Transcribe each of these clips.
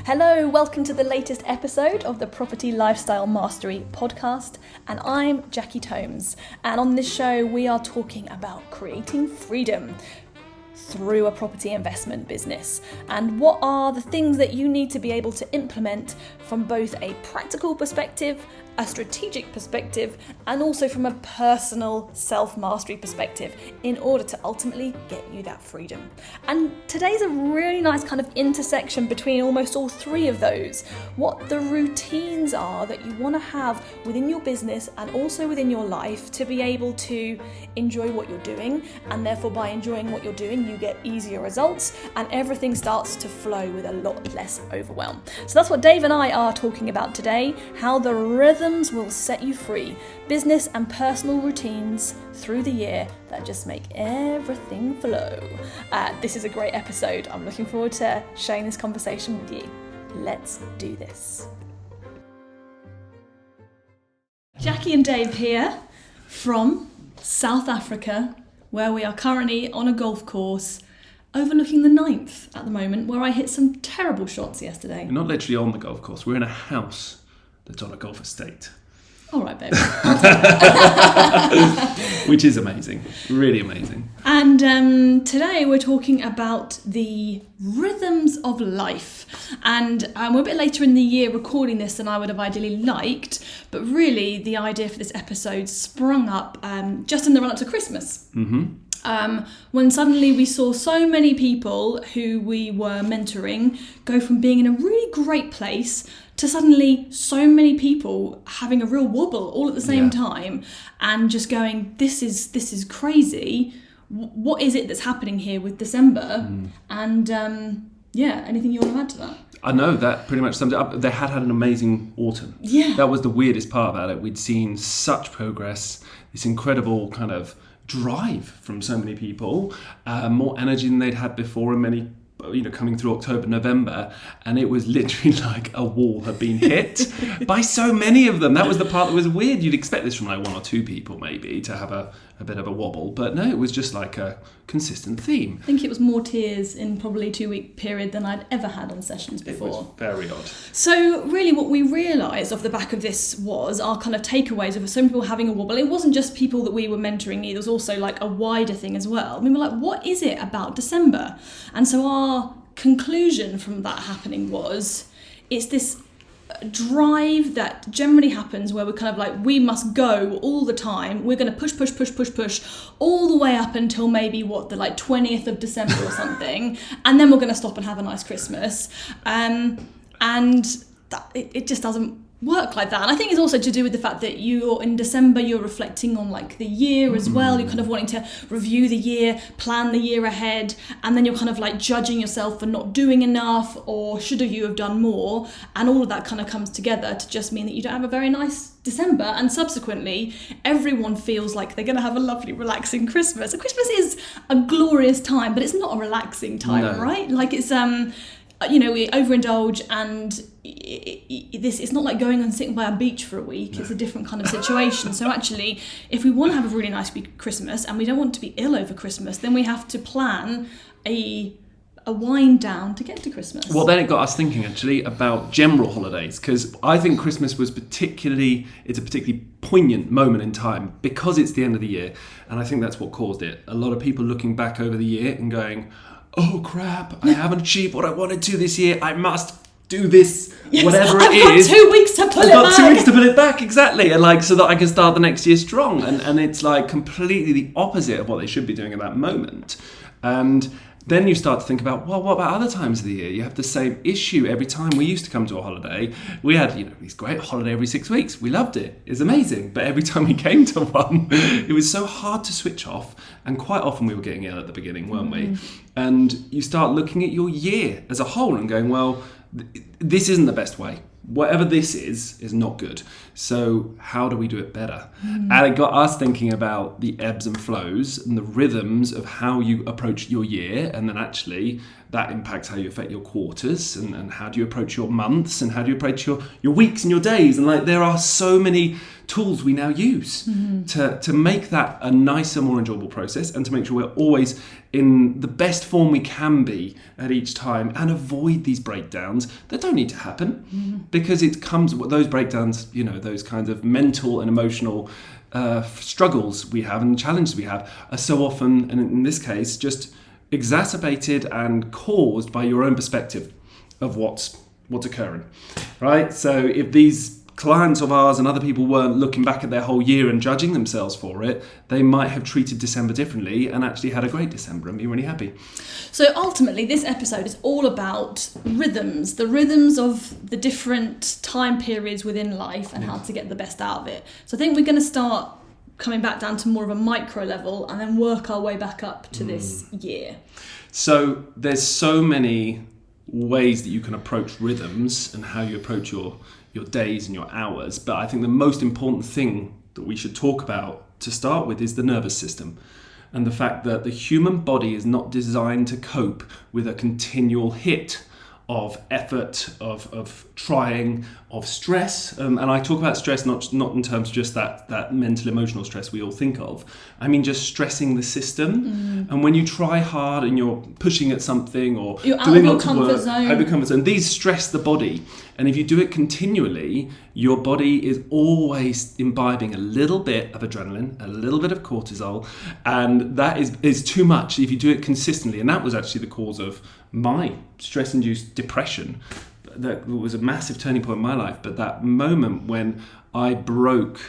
Hello, welcome to the latest episode of the Property Lifestyle Mastery podcast, and I'm Jackie Tomes, and on this show we are talking about creating freedom through a property investment business, and what are the things that you need to be able to implement from both a practical perspective, a strategic perspective, and also from a personal self-mastery perspective in order to ultimately get you that freedom. And today's a really nice kind of intersection between almost all three of those. What the routines are that you want to have within your business and also within your life to be able to enjoy what you're doing, and therefore by enjoying what you're doing you get easier results and everything starts to flow with a lot less overwhelm. So that's what Dave and I are talking about today, how the rhythms will set you free, business and personal routines through the year that just make everything flow. This is a great episode. I'm looking forward to sharing this conversation with you. Let's do this. Jackie and Dave here from South Africa, where we are currently on a golf course overlooking the 9th at the moment, where I hit some terrible shots yesterday. We're not literally on the golf course, we're in a house that's on a golf estate. All right, babe. Which is amazing, really amazing. And today we're talking about the rhythms of life. And we're a bit later in the year recording this than I would have ideally liked, but really the idea for this episode sprung up just in the run-up to Christmas. When suddenly we saw so many people who we were mentoring go from being in a really great place to suddenly so many people having a real wobble all at the same time and just going, this is crazy. What is it that's happening here with December? And anything you want to add to that? I know that pretty much sums it up. They had an amazing autumn. Yeah. That was the weirdest part about it. We'd seen such progress, this incredible kind of drive from so many people, more energy than they'd had before, and many, coming through October, November, and it was literally like a wall had been hit by so many of them. That was the part that was weird. You'd expect this from like one or two people maybe to have a bit of a wobble, but no, it was just like a consistent theme. I think it was more tears in probably a 2-week period than I'd ever had on sessions before. It was very odd. So really what we realised off the back of this was our kind of takeaways of so many people having a wobble. It wasn't just people that we were mentoring, it was also like a wider thing as well. We were like, what is it about December? And so our conclusion from that happening was, it's this drive that generally happens where we're kind of like, we must go all the time. We're going to push all the way up until maybe the 20th of December or something, and then we're going to stop and have a nice Christmas. And that, it just doesn't work like that. And I think it's also to do with the fact that in December you're reflecting on like the year as well. You're kind of wanting to review the year, plan the year ahead, and then you're kind of like judging yourself for not doing enough, or should you have done more, and all of that kind of comes together to just mean that you don't have a very nice December, and subsequently everyone feels like they're going to have a lovely relaxing Christmas. And Christmas is a glorious time, but it's not a relaxing time, right? Like it's we overindulge, and it's not like going and sitting by a beach for a week. No. It's a different kind of situation. So actually, if we want to have a really nice Christmas and we don't want to be ill over Christmas, then we have to plan a wind down to get to Christmas. Well, then it got us thinking actually about general holidays, because I think Christmas was it's a particularly poignant moment in time because it's the end of the year, and I think that's what caused it. A lot of people looking back over the year and going, oh crap, I haven't achieved what I wanted to this year. I must do this, whatever it is. I've got 2 weeks to pull it back. I've got 2 weeks to pull it back, exactly. And so that I can start the next year strong. And it's like completely the opposite of what they should be doing at that moment. And then you start to think about, well, what about other times of the year? You have the same issue every time. We used to come to a holiday. We had, this great holiday every 6 weeks. We loved it. It's amazing. But every time we came to one, it was so hard to switch off. And quite often we were getting ill at the beginning, weren't we? And you start looking at your year as a whole and going, well, this isn't the best way. Whatever this is not good. So how do we do it better? And it got us thinking about the ebbs and flows and the rhythms of how you approach your year, and then actually that impacts how you affect your quarters, and how do you approach your months, and how do you approach your weeks and your days. And like, there are so many tools we now use to make that a nicer, more enjoyable process, and to make sure we're always in the best form we can be at each time, and avoid these breakdowns that don't need to happen, because it comes with those breakdowns, you know, those kinds of mental and emotional struggles we have and challenges we have are so often, and in this case, just exacerbated and caused by your own perspective of what's occurring, right? So if these clients of ours and other people weren't looking back at their whole year and judging themselves for it, they might have treated December differently and actually had a great December and be really happy. So ultimately, this episode is all about rhythms, the rhythms of the different time periods within life and how to get the best out of it. So I think we're going to start coming back down to more of a micro level and then work our way back up to this year. So there's so many ways that you can approach rhythms and how you approach your days and your hours, but I think the most important thing that we should talk about to start with is the nervous system, and the fact that the human body is not designed to cope with a continual hit of effort, of trying, of stress. And I talk about stress not in terms of just that mental, emotional stress we all think of. I mean just stressing the system. And when you try hard and you're pushing at something, or you're doing out lots of of your work, comfort out of your comfort zone, these stress the body. And if you do it continually, your body is always imbibing a little bit of adrenaline, a little bit of cortisol, and that is too much if you do it consistently. And that was actually the cause of my stress-induced depression. That was a massive turning point in my life. But that moment when I broke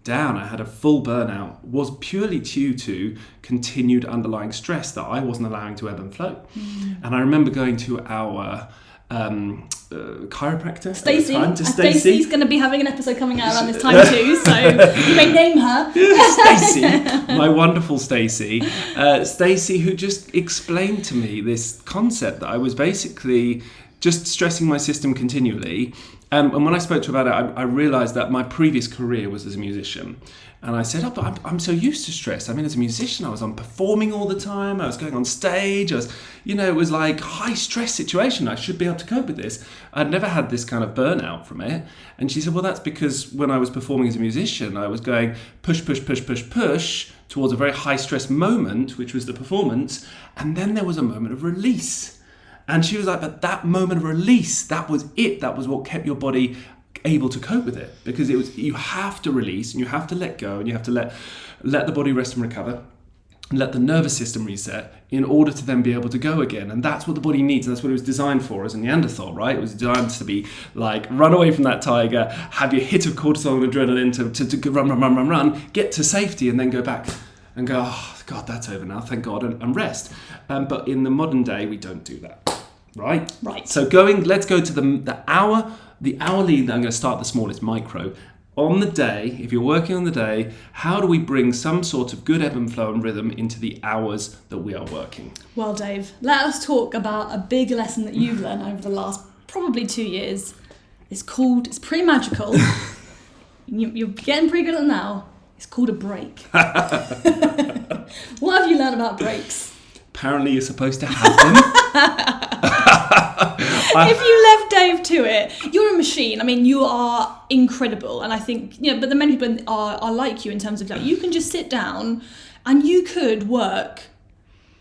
down, I had a full burnout, was purely due to continued underlying stress that I wasn't allowing to ebb and flow. And I remember going to our chiropractor Stacey. Stacey. Stacey's going to be having an episode coming out around this time too, so you may name her. Stacey, my wonderful Stacey. Stacey, who just explained to me this concept that I was basically just stressing my system continually. And when I spoke to her about it, I realised that my previous career was as a musician. And I said, but I'm so used to stress. I mean, as a musician, I was on performing all the time. I was going on stage. It was like high stress situation. I should be able to cope with this. I'd never had this kind of burnout from it. And she said, well, that's because when I was performing as a musician, I was going push towards a very high stress moment, which was the performance. And then there was a moment of release. And she was like, but that moment of release, that was it. That was what kept your body able to cope with it, because you have to release and you have to let go and you have to let the body rest and recover and let the nervous system reset in order to then be able to go again. And that's what the body needs, and that's what it was designed for as a Neanderthal, right? It was designed to be like, run away from that tiger, have your hit of cortisol and adrenaline to run, get to safety, and then go back and go, oh God, that's over now, thank God, and rest. But in the modern day, we don't do that, right? Right. So let's go to the hour. The hourly, I'm going to start the smallest, micro. On the day, if you're working on the day, how do we bring some sort of good ebb and flow and rhythm into the hours that we are working? Well, Dave, let us talk about a big lesson that you've learned over the last probably 2 years. It's pretty magical. You're getting pretty good at it now. It's called a break. What have you learned about breaks? Apparently you're supposed to have them. If you left Dave to it, you're a machine. I mean, you are incredible. And I think, but the many people are like you in terms of, like, you can just sit down and you could work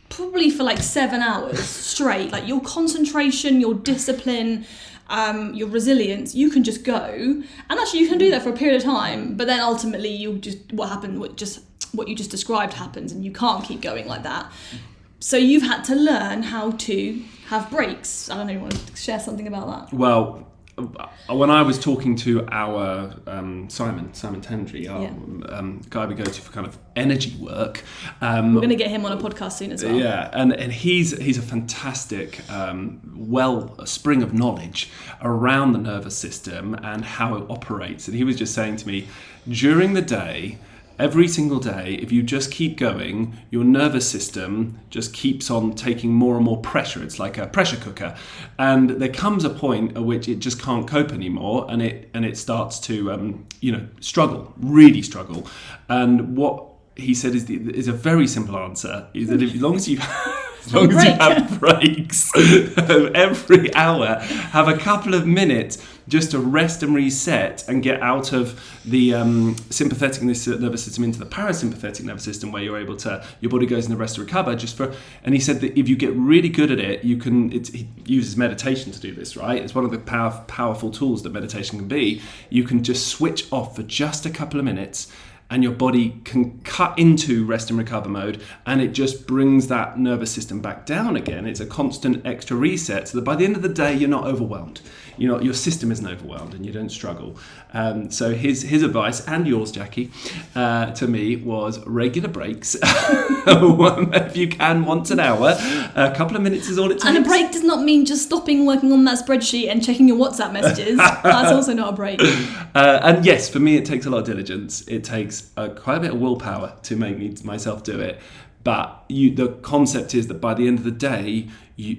probably for like 7 hours straight. Like, your concentration, your discipline, your resilience, you can just go. And actually you can do that for a period of time, but then ultimately what you just described happens, and you can't keep going like that. So you've had to learn how to have breaks. I don't know if you want to share something about that. Well, when I was talking to our Simon Tandry, our guy we go to for kind of energy work. We're going to get him on a podcast soon as well. Yeah, and he's a fantastic a spring of knowledge around the nervous system and how it operates. And he was just saying to me, during the day, every single day, if you just keep going, your nervous system just keeps on taking more and more pressure. It's like a pressure cooker. And there comes a point at which it just can't cope anymore, and it starts to really struggle. And what he said is a very simple answer, is that as long as you as long as you have breaks every hour, have a couple of minutes just to rest and reset and get out of the sympathetic nervous system into the parasympathetic nervous system, where you're able to, your body goes into rest to recover. And he said that if you get really good at it, you can. He uses meditation to do this, right? It's one of the powerful tools that meditation can be. You can just switch off for just a couple of minutes, and your body can cut into rest and recover mode, and it just brings that nervous system back down again. It's a constant extra reset, so that by the end of the day, you're not overwhelmed. Your system isn't overwhelmed, and you don't struggle. So his advice, and yours, Jackie, to me was regular breaks. If you can, once an hour, a couple of minutes is all it takes. And a break does not mean just stopping working on that spreadsheet and checking your WhatsApp messages. That's also not a break. And yes, for me, it takes a lot of diligence. It takes quite a bit of willpower to make myself do it. But the concept is that by the end of the day,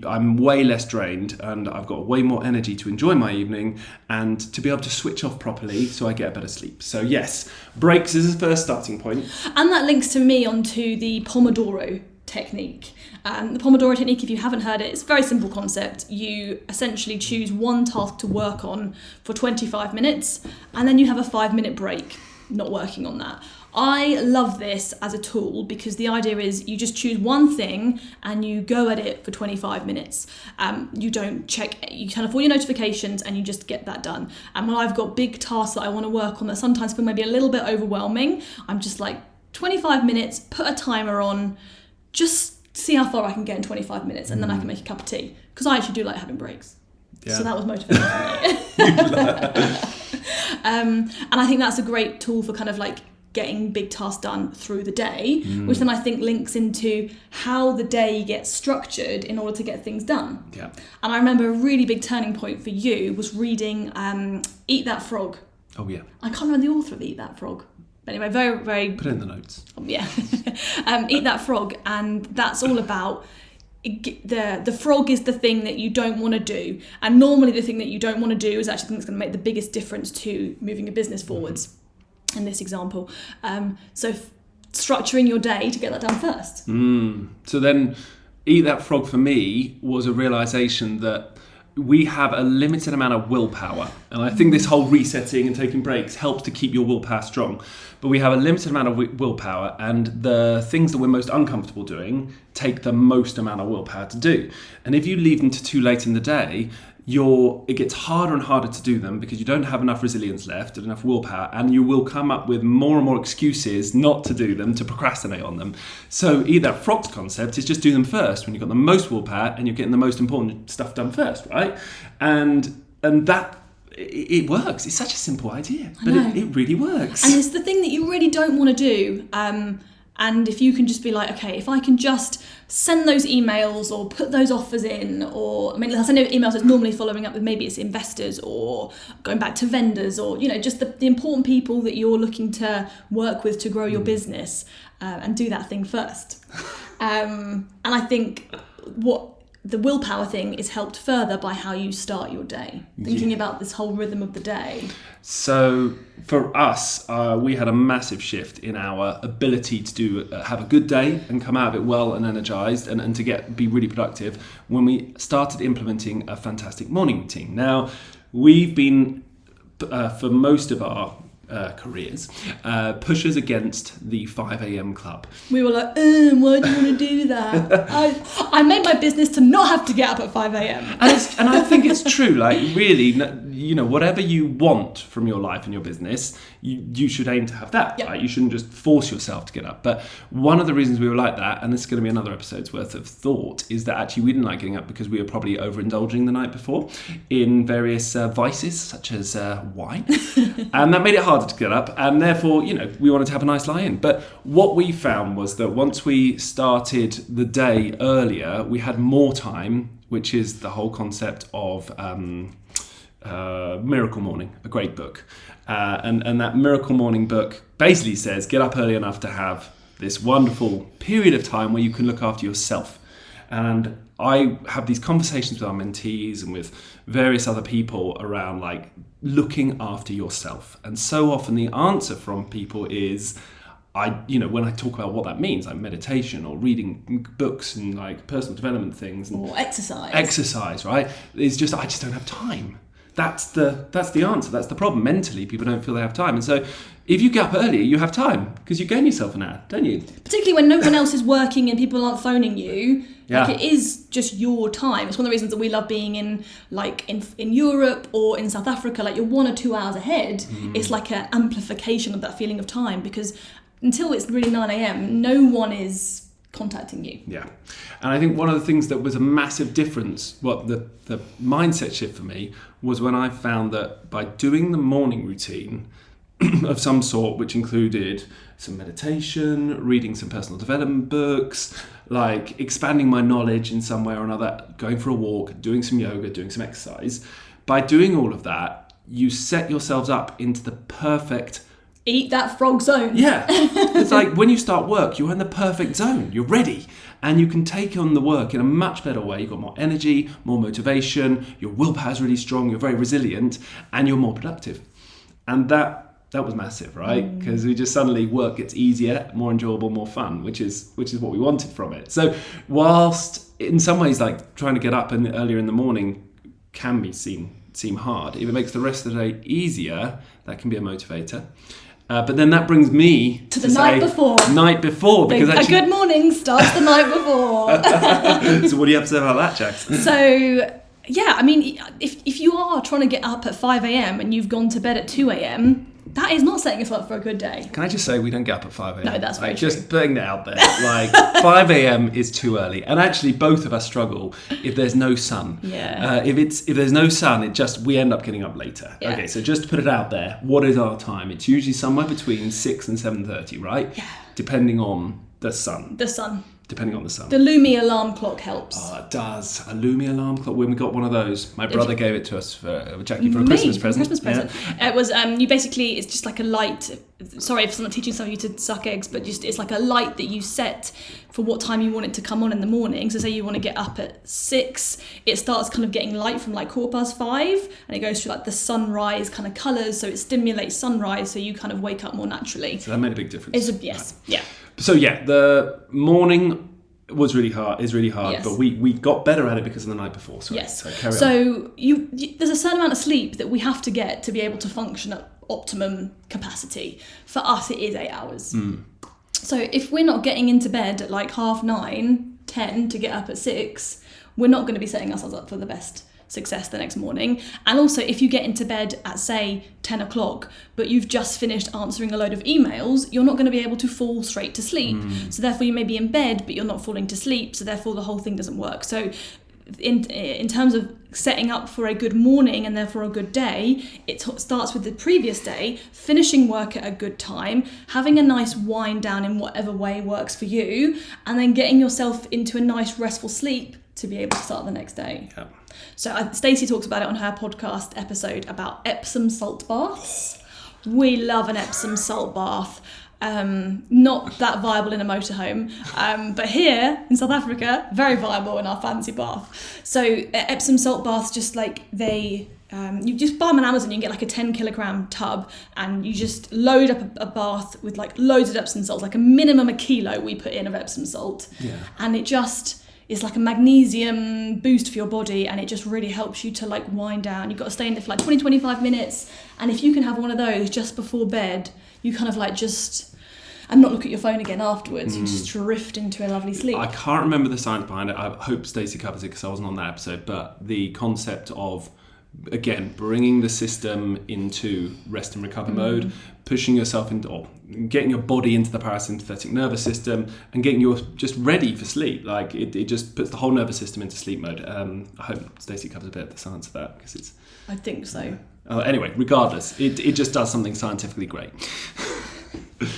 I'm way less drained, and I've got way more energy to enjoy my evening and to be able to switch off properly, so I get a better sleep. So yes, breaks is the first starting point. And that links to me onto the Pomodoro technique. The Pomodoro technique, if you haven't heard it, it's a very simple concept. You essentially choose one task to work on for 25 minutes, and then you have a 5-minute break, not working on that. I love this as a tool because the idea is you just choose one thing and you go at it for 25 minutes. You don't check, you turn off all your notifications and you just get that done. And when I've got big tasks that I want to work on that sometimes feel maybe a little bit overwhelming, I'm just like 25 minutes, put a timer on, just see how far I can get in 25 minutes, and then I can make a cup of tea. Because I actually do like having breaks. Yeah. So that was motivating for me. And I think that's a great tool for kind of like getting big tasks done through the day, which then I think links into how the day gets structured in order to get things done. Yeah. And I remember a really big turning point for you was reading Eat That Frog. Oh yeah. I can't remember the author of Eat That Frog. But anyway, very, very... Put it in the notes. Yeah. Eat That Frog, and that's all about the frog is the thing that you don't want to do. And normally the thing that you don't want to do is actually the thing that's going to make the biggest difference to moving your business forwards. In this example. So structuring your day to get that done first. So then Eat That Frog for me was a realisation that we have a limited amount of willpower. And I think this whole resetting and taking breaks helps to keep your willpower strong. But we have a limited amount of willpower, and the things that we're most uncomfortable doing take the most amount of willpower to do. And if you leave them to too late in the day, it gets harder and harder to do them because you don't have enough resilience left, enough willpower, and you will come up with more and more excuses not to do them, to procrastinate on them. So Eat That Frog's concept is just do them first when you've got the most willpower and you're getting the most important stuff done first, right? And that it works. It's such a simple idea, but it really works. And it's the thing that you really don't want to do. And if you can just be like, okay, if I can just send those emails or put those offers in, or, I mean, I send emails that's normally following up with maybe it's investors or going back to vendors or, just the important people that you're looking to work with to grow your business, and do that thing first. And I think what the willpower thing is helped further by how you start your day, thinking about this whole rhythm of the day. So for us, we had a massive shift in our ability to have a good day and come out of it well and energized and to be really productive when we started implementing a fantastic morning routine. Now, we've been, for most of our careers, pushers against the 5 a.m. club. We were like, why do you want to do that? I made my business to not have to get up at 5 a.m. And I think it's true, like really, whatever you want from your life and your business, you should aim to have that. Yep. Right? You shouldn't just force yourself to get up. But one of the reasons we were like that, and this is going to be another episode's worth of thought, is that actually we didn't like getting up because we were probably overindulging the night before in various vices such as wine. And that made it harder to get up, and therefore, we wanted to have a nice lie-in. But what we found was that once we started the day earlier, we had more time, which is the whole concept of Miracle Morning, a great book. And that Miracle Morning book basically says get up early enough to have this wonderful period of time where you can look after yourself. And I have these conversations with our mentees and with various other people around like looking after yourself. And so often the answer from people is, when I talk about what that means, like meditation or reading books and like personal development things or exercise, right? It's just, I just don't have time. That's the answer. That's the problem. Mentally, people don't feel they have time. And so if you get up earlier, you have time because you gain yourself an hour, don't you? Particularly when no one else is working and people aren't phoning you. Yeah. Like, it is just your time. It's one of the reasons that we love being in Europe or in South Africa. Like, you're 1 or 2 hours ahead. It's like an amplification of that feeling of time, because until it's really 9 a.m, no one is contacting you. Yeah. And I think one of the things that was a massive difference, the mindset shift for me, was when I found that by doing the morning routine of some sort, which included some meditation, reading some personal development books, like expanding my knowledge in some way or another, going for a walk, doing some yoga, doing some exercise. By doing all of that, you set yourselves up into the perfect... Eat that frog zone. Yeah. It's like when you start work, you're in the perfect zone. You're ready. And you can take on the work in a much better way. You've got more energy, more motivation. Your willpower's really strong. You're very resilient. And you're more productive. And that was massive, right? Because we just suddenly work gets easier, more enjoyable, more fun, which is what we wanted from it. So whilst in some ways, like trying to get up earlier in the morning can seem hard, if it makes the rest of the day easier, that can be a motivator. But then that brings me to the night before. Because a good morning starts the night before. So what do you have to say about that, Jackson? So yeah, I mean, if you are trying to get up at 5 a.m. and you've gone to bed at 2 a.m, that is not setting us up for a good day. Can I just say we don't get up at 5 a.m? No, that's very true. Just putting that out there. Like 5 a.m. is too early. And actually both of us struggle if there's no sun. Yeah. If there's no sun, we end up getting up later. Yeah. Okay, so just to put it out there, what is our time? It's usually somewhere between 6 and 7:30, right? Yeah. Depending on the sun. Depending on the sun. The Lumi alarm clock helps. Oh, it does. A Lumi alarm clock. When we got one of those, my brother gave it to us for Jackie for a Christmas present. Yeah. It was it's just like a light. Sorry if I'm not teaching some of you to suck eggs, but it's like a light that you set for what time you want it to come on in the morning. So say you want to get up at 6, it starts kind of getting light from like 5:15, and it goes through like the sunrise kind of colours, so it stimulates sunrise, so you kind of wake up more naturally. So that made a big difference. Yes, yeah. So yeah, the morning is really hard, yes. but we got better at it because of the night before. Sorry. Yes. So carry on. So there's a certain amount of sleep that we have to get to be able to function at optimum capacity. For us, it is 8 hours. So if we're not getting into bed at like 9:30, 10 to get up at 6, we're not going to be setting ourselves up for the best success the next morning. And also, if you get into bed at say 10 o'clock but you've just finished answering a load of emails, you're not going to be able to fall straight to sleep. So therefore you may be in bed but you're not falling to sleep, so therefore the whole thing doesn't work. So in terms of setting up for a good morning and therefore a good day, it starts with the previous day, finishing work at a good time, having a nice wind down in whatever way works for you, and then getting yourself into a nice restful sleep to be able to start the next day. Yeah. So Stacey talks about it on her podcast episode about Epsom salt baths. We love an Epsom salt bath. Not that viable in a motorhome, but here in South Africa, very viable in our fancy bath. So Epsom salt baths, just like you just buy them on Amazon, you can get like a 10 kilogram tub, and you just load up a bath with like loads of Epsom salts, like a minimum a kilo we put in of Epsom salt. Yeah. And it just is like a magnesium boost for your body, and it just really helps you to like wind down. You've got to stay in there for like 20-25 minutes, and if you can have one of those just before bed, you kind of like and not look at your phone again afterwards. You just drift into a lovely sleep. I can't remember the science behind it. I hope Stacey covers it because I wasn't on that episode. But the concept of, again, bringing the system into rest and recover mode, pushing yourself into, or getting your body into the parasympathetic nervous system, and getting you just ready for sleep. Like it just puts the whole nervous system into sleep mode. I hope Stacey covers a bit of the science of that because it's. I think so. Anyway, regardless, it just does something scientifically great.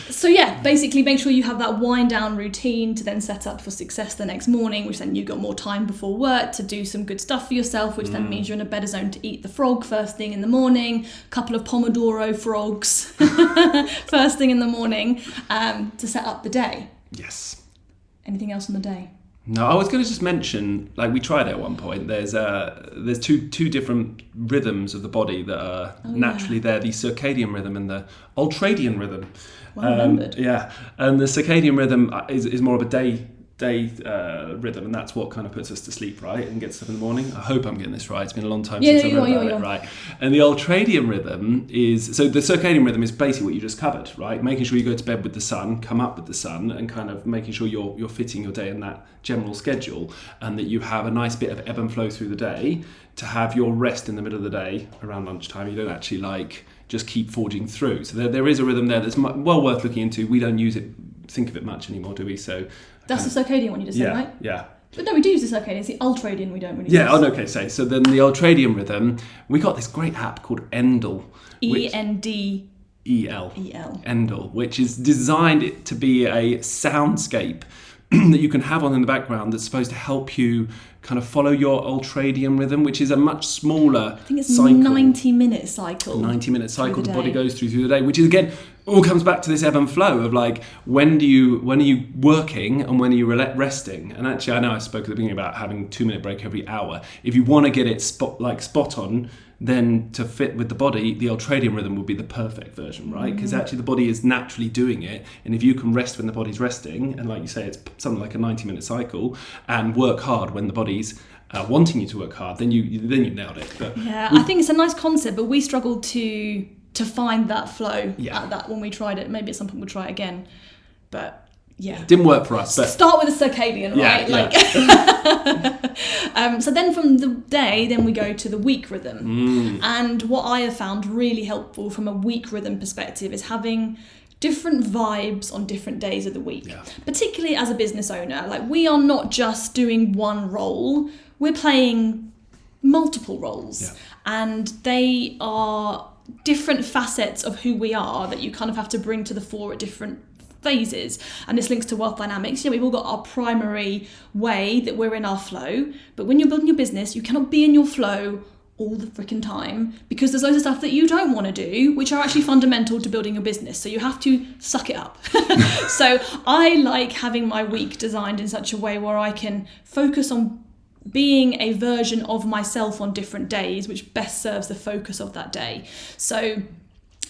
So yeah, basically make sure you have that wind down routine to then set up for success the next morning, which then you've got more time before work to do some good stuff for yourself, which then means you're in a better zone to eat the frog first thing in the morning, a couple of Pomodoro frogs first thing in the morning, to set up the day. Yes. Anything else on the day? No, I was going to just mention, like we tried it at one point. There's two different rhythms of the body that are naturally there: the circadian rhythm and the ultradian rhythm. Well remembered. Yeah, and the circadian rhythm is more of a day rhythm, and that's what kind of puts us to sleep, right, and gets us up in the morning. I hope I'm getting this right. It's been a long time since I've read about it, right? And the ultradian rhythm so the circadian rhythm is basically what you just covered, right? Making sure you go to bed with the sun, come up with the sun, and kind of making sure you're fitting your day in that general schedule, and that you have a nice bit of ebb and flow through the day to have your rest in the middle of the day around lunchtime. You don't actually just keep forging through. So there is a rhythm there that's well worth looking into. We don't think of it much anymore, do we? So that's the circadian one you just said, right? Yeah. But no, we do use the circadian. It's the ultradian we don't really use. Yeah, okay, so then the ultradian rhythm, we got this great app called Endel. ENDEL. Endel, which is designed to be a soundscape that you can have on in the background that's supposed to help you kind of follow your ultradian rhythm, which is a much smaller cycle. I think it's 90-minute cycle. 90-minute cycle the body goes through the day, which is, again, all comes back to this ebb and flow of when are you working and when are you resting? And actually, I know I spoke at the beginning about having a 2-minute break every hour. If you want to get it spot on, then to fit with the body, the ultradian rhythm would be the perfect version, right? Because actually the body is naturally doing it, and if you can rest when the body's resting, and like you say, it's something like a 90-minute cycle, and work hard when the body's wanting you to work hard, then you nailed it. But I think it's a nice concept, but we struggled to find that flow at that when we tried it. Maybe at some point we'll try it again, but yeah, didn't work for us. But start with the circadian, right? So then from the day, then we go to the week rhythm. And what I have found really helpful from a week rhythm perspective is having different vibes on different days of the week, particularly as a business owner. We are not just doing one role, we're playing multiple roles, and they are different facets of who we are that you kind of have to bring to the fore at different phases. And this links to wealth dynamics. We've all got our primary way that we're in our flow, but when you're building your business, you cannot be in your flow all the freaking time, because there's loads of stuff that you don't want to do which are actually fundamental to building your business, so you have to suck it up. So I like having my week designed in such a way where I can focus on being a version of myself on different days which best serves the focus of that day. So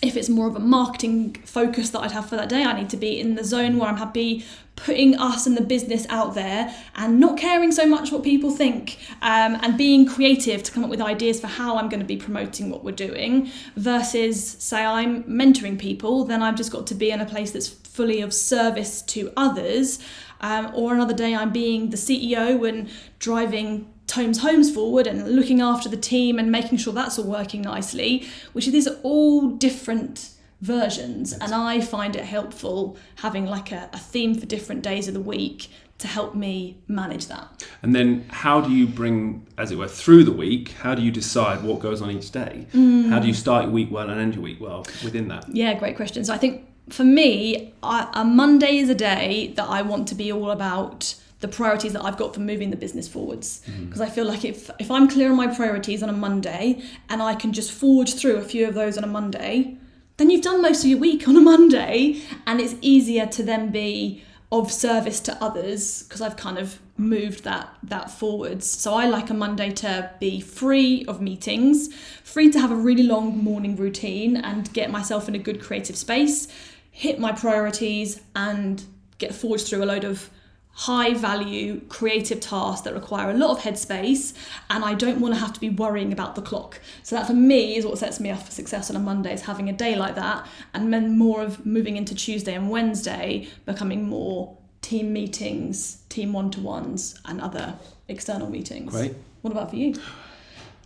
if it's more of a marketing focus that I'd have for that day, I need to be in the zone where I'm happy putting us and the business out there and not caring so much what people think, and being creative to come up with ideas for how I'm going to be promoting what we're doing, versus say I'm mentoring people, then I've just got to be in a place that's fully of service to others, or another day I'm being the CEO and driving Tomes Homes forward and looking after the team and making sure that's all working nicely, which these are all different versions. And I find it helpful having a theme for different days of the week to help me manage that. And then how do you bring, as it were, through the week, how do you decide what goes on each day? How do you start your week well and end your week well within that? Yeah, great question. So I think for me, a Monday is a day that I want to be all about the priorities that I've got for moving the business forwards. Because I feel like if I'm clear on my priorities on a Monday and I can just forge through a few of those on a Monday, then you've done most of your week on a Monday, and it's easier to then be of service to others because I've kind of moved that forwards. So I like a Monday to be free of meetings, free to have a really long morning routine and get myself in a good creative space, hit my priorities and get forged through a load of high value creative tasks that require a lot of headspace, and I don't want to have to be worrying about the clock. So that for me is what sets me up for success on a Monday, is having a day like that, and then more of moving into Tuesday and Wednesday becoming more team meetings, team one-to-ones and other external meetings. Great. What about for you?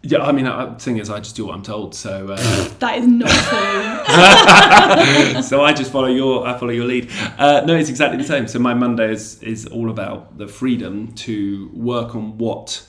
Yeah, I mean, the thing is, I just do what I'm told, so... That is not true. So I just follow your lead. No, it's exactly the same. So my Monday is all about the freedom to work on what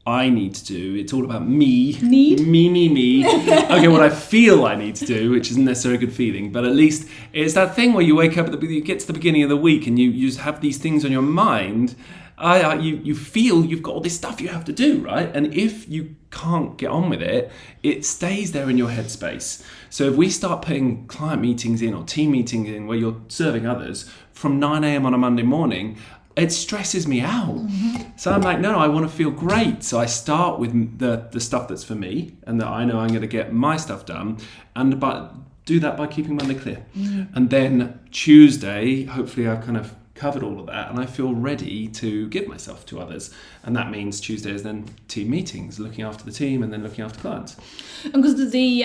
I need to do. It's all about me. Me. Okay, what I feel I need to do, which isn't necessarily a good feeling, but at least it's that thing where you wake up, you get to the beginning of the week and you just have these things on your mind. You feel you've got all this stuff you have to do, right? And if you can't get on with it, it stays there in your headspace. So if we start putting client meetings in or team meetings in where you're serving others from 9 a.m. on a Monday morning, it stresses me out. So I'm like, no, I want to feel great. So I start with the stuff that's for me and that I know I'm going to get my stuff done, and but do that by keeping Monday clear. And then Tuesday, hopefully I've kind of covered all of that and I feel ready to give myself to others. And that means Tuesday is then team meetings, looking after the team and then looking after clients. And because the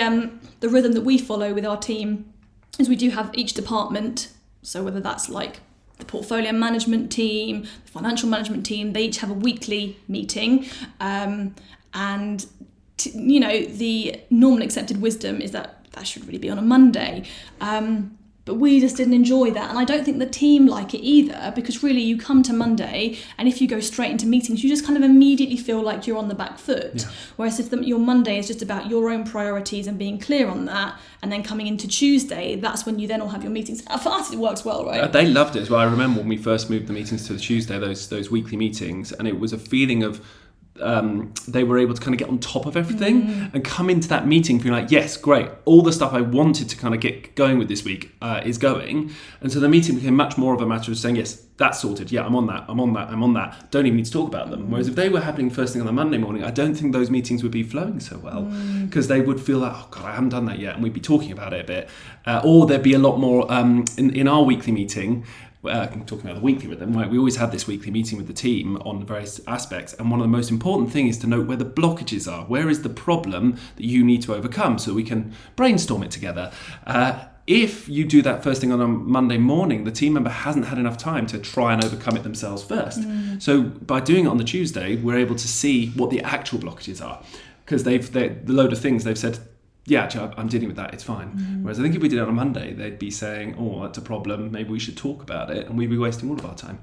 rhythm that we follow with our team is we do have each department, so whether that's like the portfolio management team, the financial management team, they each have a weekly meeting. The normal accepted wisdom is that should really be on a Monday. But we just didn't enjoy that. And I don't think the team like it either, because really you come to Monday and if you go straight into meetings, you just kind of immediately feel like you're on the back foot. Yeah. Whereas if your Monday is just about your own priorities and being clear on that, and then coming into Tuesday, that's when you then all have your meetings. For us, it works well, right? They loved it as well. I remember when we first moved the meetings to the Tuesday, those weekly meetings, and it was a feeling of they were able to kind of get on top of everything and come into that meeting feeling like, yes, great, all the stuff I wanted to kind of get going with this week is going. And so the meeting became much more of a matter of saying, yes, that's sorted, yeah, I'm on that, don't even need to talk about them. Whereas if they were happening first thing on the Monday morning, I don't think those meetings would be flowing so well, because they would feel like, oh God, I haven't done that yet, and we'd be talking about it a bit, or there'd be a lot more in our weekly meeting. Talking about the weekly with them, right? We always had this weekly meeting with the team on various aspects, and one of the most important things is to note where the blockages are. Where is the problem that you need to overcome, so we can brainstorm it together. If you do that first thing on a Monday morning, the team member hasn't had enough time to try and overcome it themselves first. So by doing it on the Tuesday, we're able to see what the actual blockages are, because the load of things they've said, yeah, actually, I'm dealing with that, it's fine. Whereas I think if we did it on a Monday, they'd be saying, oh, that's a problem, maybe we should talk about it, and we'd be wasting all of our time.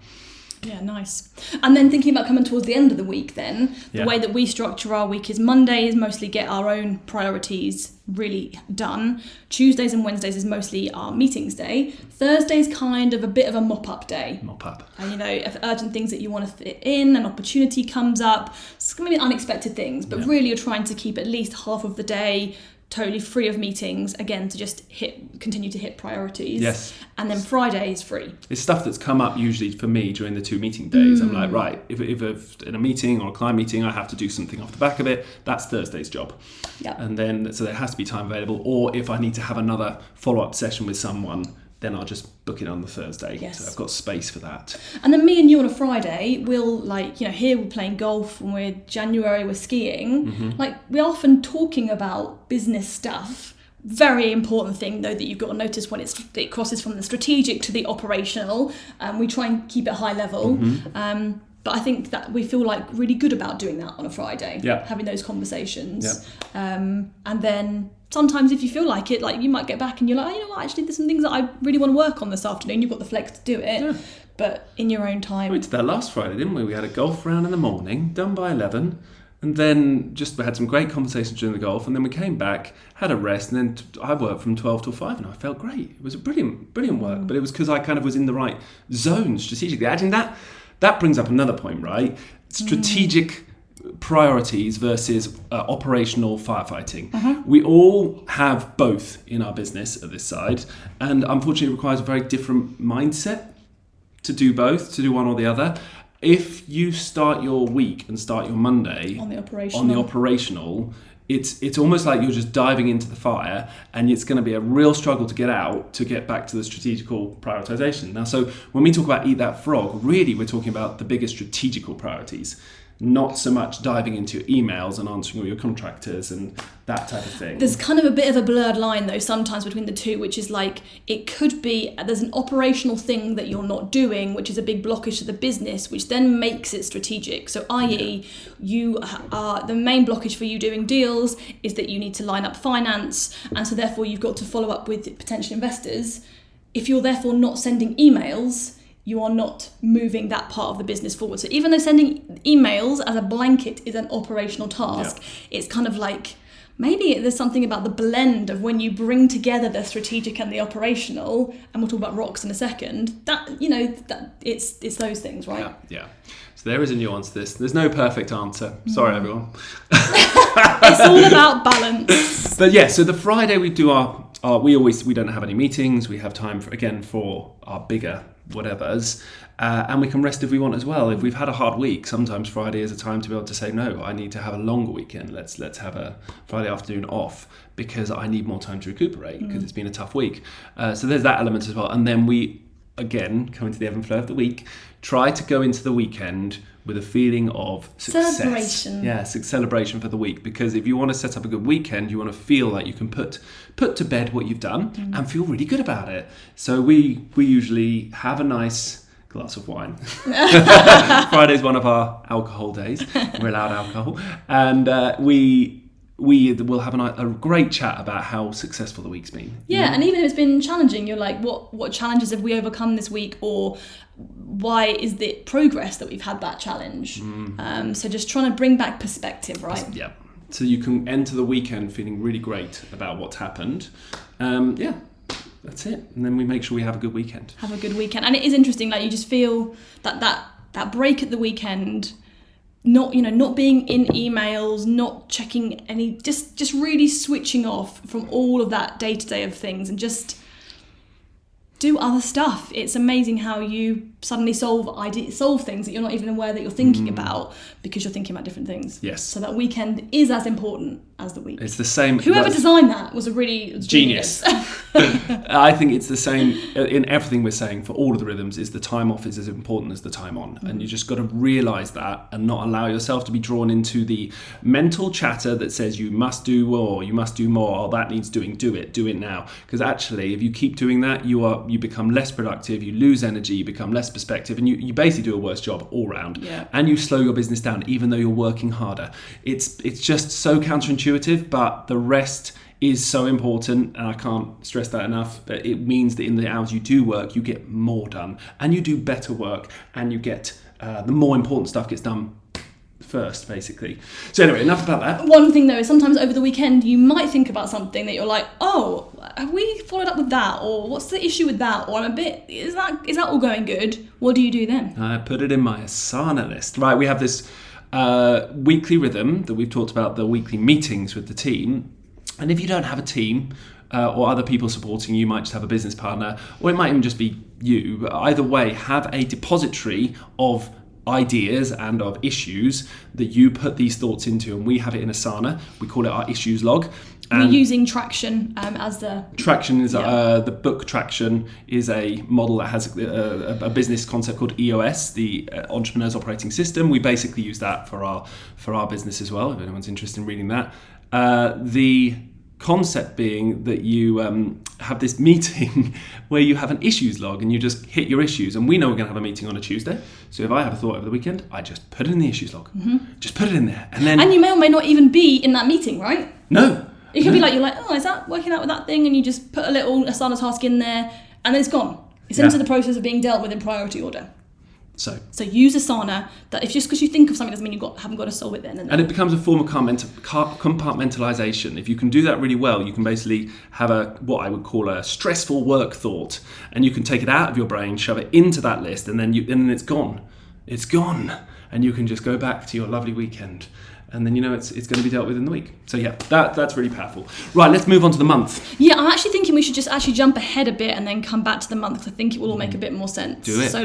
Yeah, nice. And then thinking about coming towards the end of the week then, the way that we structure our week is Monday is mostly get our own priorities really done. Tuesdays and Wednesdays is mostly our meetings day. Thursday's kind of a bit of a mop-up day. Mop-up. And, if urgent things that you want to fit in, an opportunity comes up, it's going to be unexpected things, but really you're trying to keep at least half of the day totally free of meetings, again, to just continue to hit priorities. Yes. And then Friday is free. It's stuff that's come up usually for me during the 2 meeting days. I'm like, right, if in a meeting or a client meeting, I have to do something off the back of it, that's Thursday's job. Yeah. And then, so there has to be time available. Or if I need to have another follow-up session with someone, then I'll just book it on the Thursday. Yes. So I've got space for that. And then me and you on a Friday, we'll here we're playing golf, and we're January, we're skiing. We're often talking about business stuff. Very important thing though that you've got to notice when it crosses from the strategic to the operational. We try and keep it high level. But I think that we feel like really good about doing that on a Friday, having those conversations. And then sometimes if you feel like it, you might get back and you're like, oh, you know what, actually there's some things that I really want to work on this afternoon. You've got the flex to do it, but in your own time. We did that last Friday, didn't we? We had a golf round in the morning, done by 11, and then we had some great conversations during the golf, and then we came back, had a rest, and then I worked from 12 till 5, and I felt great. It was a brilliant work, but it was because I kind of was in the right zone strategically. Actually, that brings up another point, right? Strategic priorities versus operational firefighting. We all have both in our business at this side, and unfortunately it requires a very different mindset to do both, to do one or the other. If you start your week and start your Monday on the operational, it's almost like you're just diving into the fire, and it's going to be a real struggle to get out, to get back to the strategical prioritization. Now, so when we talk about eat that frog, really we're talking about the biggest strategical priorities, not so much diving into your emails and answering all your contractors and that type of thing. There's kind of a bit of a blurred line though sometimes between the two, which is it could be there's an operational thing that you're not doing, which is a big blockage to the business, which then makes it strategic. So i.e. you are the main blockage for you doing deals is that you need to line up finance, and so therefore you've got to follow up with potential investors. If you're therefore not sending emails, you are not moving that part of the business forward. So even though sending emails as a blanket is an operational task, it's kind of maybe there's something about the blend of when you bring together the strategic and the operational, and we'll talk about rocks in a second, that it's those things, right? Yeah. So there is a nuance to this. There's no perfect answer. Sorry, everyone. It's all about balance. But so the Friday we do we don't have any meetings. We have time for our bigger whatevers. And we can rest if we want as well. If we've had a hard week, sometimes Friday is a time to be able to say, no, I need to have a longer weekend. Let's have a Friday afternoon off because I need more time to recuperate because it's been a tough week. So there's that element as well. And then we, again, coming to the ebb and flow of the week, try to go into the weekend with a feeling of success. Celebration. Yeah, celebration for the week. Because if you want to set up a good weekend, you want to feel like you can put to bed what you've done and feel really good about it. So we usually have a nice glass of wine. Friday's one of our alcohol days. We're allowed alcohol. And we will have a great chat about how successful the week's been. Yeah, and even if it's been challenging, you're like, what challenges have we overcome this week? Or why is the progress that we've had that challenge? So just trying to bring back perspective, right? Yeah. So you can enter the weekend feeling really great about what's happened. That's it. And then we make sure we have a good weekend. Have a good weekend. And it is interesting, like you just feel that break at the weekend, not being in emails, not checking any, just really switching off from all of that day-to-day of things and just do other stuff. It's amazing how you suddenly solve things that you're not even aware that you're thinking about because you're thinking about different things. Yes. So that weekend is as important as the week. It's the same. Whoever designed that was a really genius. I think it's the same in everything we're saying for all of the rhythms. Is the time off is as important as the time on, and you just got to realise that and not allow yourself to be drawn into the mental chatter that says you must do more, you must do more. Oh, that needs doing. Do it now. Because actually, if you keep doing that, you become less productive. You lose energy. You become less perspective, and you basically do a worse job all round. Yeah. And you slow your business down, even though you're working harder. It's just so counterintuitive, but the rest is so important, and I can't stress that enough. But it means that in the hours you do work, you get more done, and you do better work, and you get the more important stuff gets done first, basically. So anyway, enough about that. One thing though is sometimes over the weekend you might think about something that you're like, oh, have we followed up with that, or what's the issue with that, or is that all going good? What do you do then? I put it in my Asana list. Right, we have this weekly rhythm that we've talked about, the weekly meetings with the team. And if you don't have a team or other people supporting you, you might just have a business partner, or it might even just be you. But either way, have a depository of ideas and of issues that you put these thoughts into, and we have it in Asana. We call it our issues log. And we're using Traction as the... Traction is the book Traction is a model that has a business concept called EOS, the Entrepreneur's Operating System. We basically use that for our business as well, if anyone's interested in reading that. The concept being that you have this meeting where you have an issues log and you just hit your issues, and we know we're going to have a meeting on a Tuesday, so if I have a thought over the weekend, I just put it in the issues log. Just put it in there, and you may or may not even be in that meeting, right? No, it could be like, you're like, oh, is that working out with that thing, and you just put a little Asana task in there and then it's gone. It's into the process of being dealt with in priority order. So use Asana. That if just because you think of something doesn't mean haven't got to solve it then. And it becomes a form of compartmentalization. If you can do that really well, you can basically have what I would call a stressful work thought, and you can take it out of your brain, shove it into that list, and then it's gone. It's gone, and you can just go back to your lovely weekend. And then it's going to be dealt with in the week. So yeah, that's really powerful. Right, let's move on to the month. Yeah, I'm actually thinking we should just actually jump ahead a bit and then come back to the month, because I think it will all make a bit more sense. Do it. So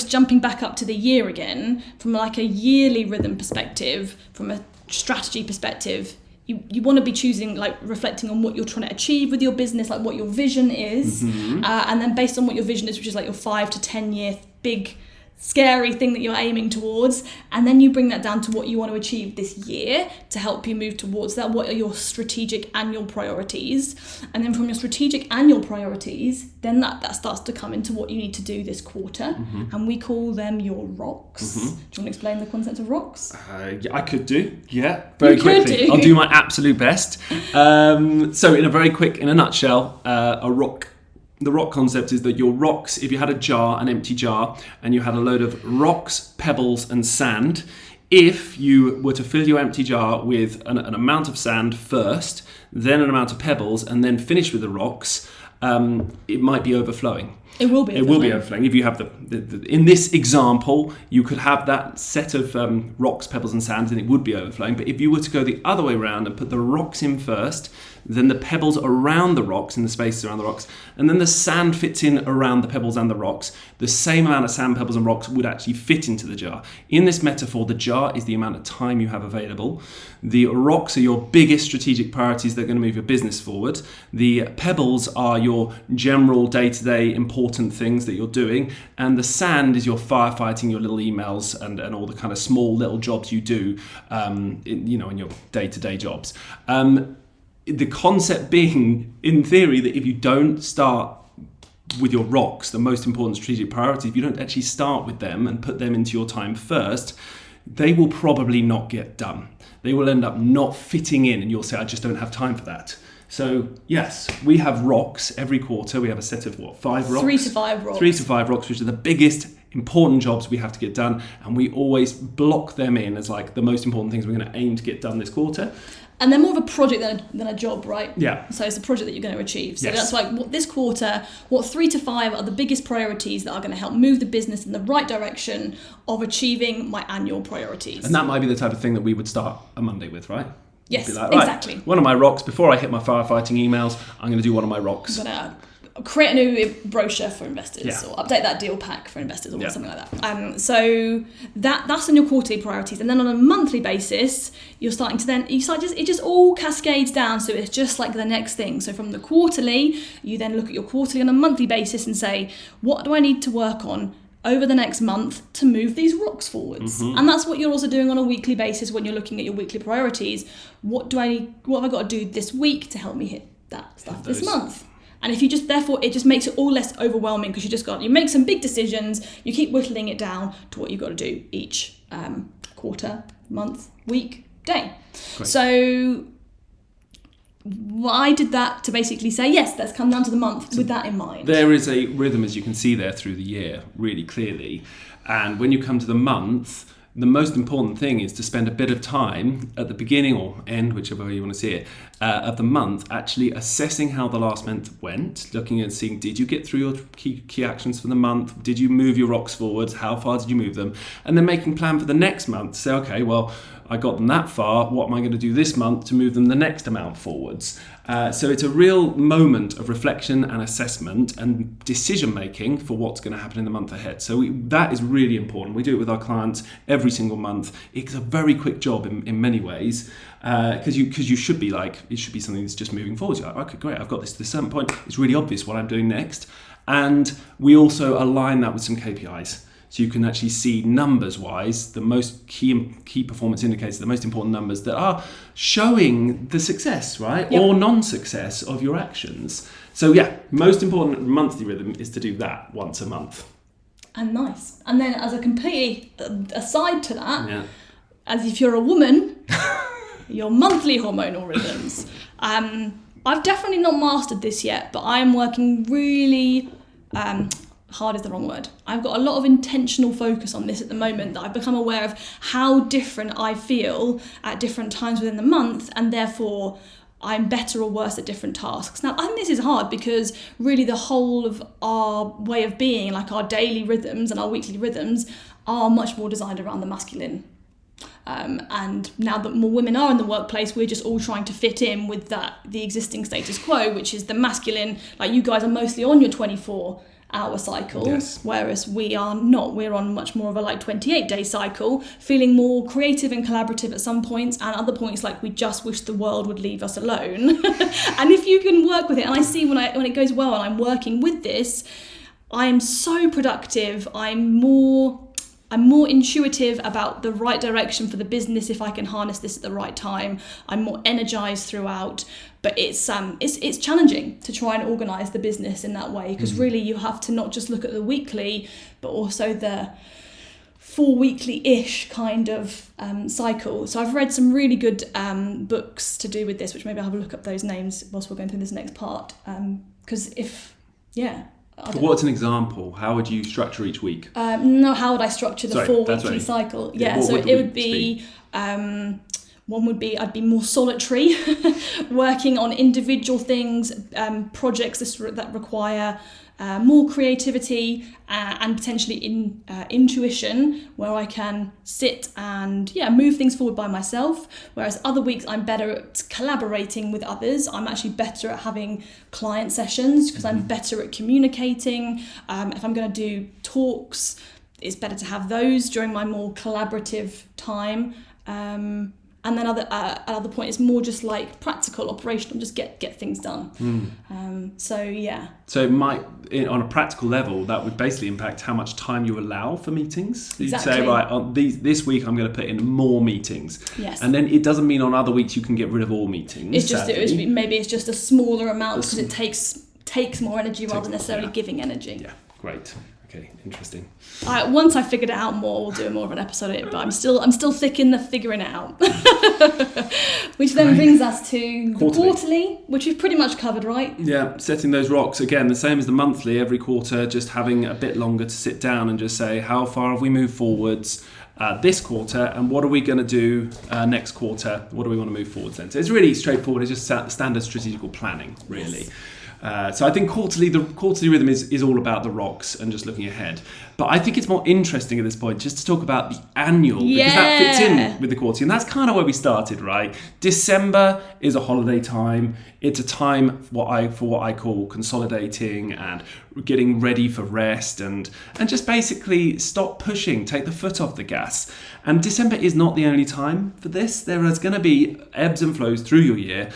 jumping back up to the year again, from like a yearly rhythm perspective, from a strategy perspective, you want to be choosing, like reflecting on what you're trying to achieve with your business, like what your vision is, and then based on what your vision is, which is like your 5 to 10 year big scary thing that you're aiming towards, and then you bring that down to what you want to achieve this year to help you move towards that. What are your strategic annual priorities? And then from your strategic annual priorities, then that starts to come into what you need to do this quarter, and we call them your rocks. Do you want to explain the concept of rocks? I could do, very quickly. I'll do my absolute best. So in a nutshell, the rock concept is that your rocks, if you had an empty jar, and you had a load of rocks, pebbles and sand, if you were to fill your empty jar with an amount of sand first, then an amount of pebbles, and then finish with the rocks, it might be overflowing. It will be. It will be overflowing. If you have in this example, you could have that set of rocks, pebbles and sands, and it would be overflowing. But if you were to go the other way around and put the rocks in first, then the pebbles around the rocks, in the spaces around the rocks, and then the sand fits in around the pebbles and the rocks, the same amount of sand, pebbles and rocks would actually fit into the jar. In this metaphor, the jar is the amount of time you have available. The rocks are your biggest strategic priorities that are going to move your business forward. The pebbles are your general day-to-day important things that you're doing, and the sand is your firefighting, your little emails, and all the kind of small little jobs you do, in your day-to-day jobs. The concept being, in theory, that if you don't start with your rocks, the most important strategic priority, if you don't actually start with them and put them into your time first, they will probably not get done. They will end up not fitting in, and you'll say, I just don't have time for that. So yes, we have rocks every quarter. We have a set of 5 rocks? 3 to 5 rocks. 3 to 5 rocks, which are the biggest important jobs we have to get done. And we always block them in as like the most important things we're going to aim to get done this quarter. And they're more of a project than a job, right? Yeah. So it's a project that you're going to achieve. So yes. that's like this quarter, 3 to 5 are the biggest priorities that are going to help move the business in the right direction of achieving my annual priorities. And that might be the type of thing that we would start a Monday with, right? Yes, Be like, right, exactly. One of my rocks, before I hit my firefighting emails, I'm going to do one of my rocks. I'm going to create a new brochure for investors, Yeah. or update that deal pack for investors, or Yeah. something like that. So that's on your quarterly priorities, and then on a monthly basis, you're starting to it just all cascades down. So it's just like the next thing. So from the quarterly, you then look at your quarterly on a monthly basis and say, what do I need to work on over the next month to move these rocks forwards? Mm-hmm. And that's what you're also doing on a weekly basis when you're looking at your weekly priorities. What have I got to do this week to help me hit that stuff this month? And if you therefore it just makes it all less overwhelming, because you make some big decisions, you keep whittling it down to what you've got to do each quarter, month, week, day. Great. So I did that to basically say, yes, let's come down to the month with that in mind. There is a rhythm, as you can see there, through the year, really clearly. And when you come to the month, the most important thing is to spend a bit of time at the beginning or end, whichever way you want to see it, of the month, actually assessing how the last month went, looking and seeing, did you get through your key actions for the month? Did you move your rocks forwards? How far did you move them? And then making a plan for the next month. Say, okay, well, I got them that far. What am I going to do this month to move them the next amount forwards? So it's a real moment of reflection and assessment and decision making for what's going to happen in the month ahead. So that is really important. We do it with our clients every single month. It's a very quick job in many ways, because you should be like, it should be something that's just moving forward. You're like, okay, great, I've got this to a certain point. It's really obvious what I'm doing next. And we also align that with some KPIs. So you can actually see numbers-wise the most key performance indicators, the most important numbers that are showing the success, right? Yep. Or non-success of your actions. So yeah, most important monthly rhythm is to do that once a month. And nice. And then as a completely aside to that, Yeah. as if you're a woman, your monthly hormonal rhythms. I've definitely not mastered this yet, but I am working really... hard is the wrong word. I've got a lot of intentional focus on this at the moment, that I've become aware of how different I feel at different times within the month, and therefore I'm better or worse at different tasks. Now, I think this is hard because really the whole of our way of being, like our daily rhythms and our weekly rhythms, are much more designed around the masculine. And now that more women are in the workplace, we're just all trying to fit in with the existing status quo, which is the masculine. Like, you guys are mostly on your 24-hour cycle, Yes. whereas we are not. We're on much more of a 28-day cycle, feeling more creative and collaborative at some points, and other points like we just wish the world would leave us alone. And if you can work with it, and I see when it goes well and I'm working with this, I am so productive. I'm more intuitive about the right direction for the business if I can harness this at the right time. I'm more energized throughout, but it's challenging to try and organize the business in that way, because really you have to not just look at the weekly, but also the 4 weekly-ish kind of cycle. So I've read some really good books to do with this, which maybe I'll have a look up those names whilst we're going through this next part. Because What's an example? How would you structure each week? No, how would I structure the 4 weekly cycle? Yeah, So what it would be 1 One would be I'd be more solitary, working on individual things, projects that require more creativity and potentially intuition, where I can sit and move things forward by myself. Whereas other weeks I'm better at collaborating with others. I'm actually better at having client sessions because I'm better at communicating. If I'm going to do talks, it's better to have those during my more collaborative time. And then at other point, it's more just like practical, operational, just get things done. So it might, on a practical level, that would basically impact how much time you allow for meetings. Exactly. You'd say, right, on this week I'm going to put in more meetings. Yes. And then it doesn't mean on other weeks you can get rid of all meetings. It's just maybe it's just a smaller amount because it takes more energy rather than necessarily giving energy. Yeah, great. Okay, interesting. Once I figured it out more, we'll do more of an episode of it. But I'm still thick in the figuring it out. Which then brings us to quarterly, which we've pretty much covered, right? Yeah, setting those rocks again, the same as the monthly. Every quarter, just having a bit longer to sit down and just say, how far have we moved forwards this quarter, and what are we going to do next quarter? What do we want to move forwards then? So it's really straightforward. It's just standard strategical planning, really. Yes. So I think the quarterly rhythm is all about the rocks and just looking ahead. But I think it's more interesting at this point just to talk about the annual, because that fits in with the quarterly. And that's kind of where we started, right? December is a holiday time. It's a time for what I call consolidating and getting ready for rest and just basically stop pushing, take the foot off the gas. And December is not the only time for this. There is going to be ebbs and flows through your year.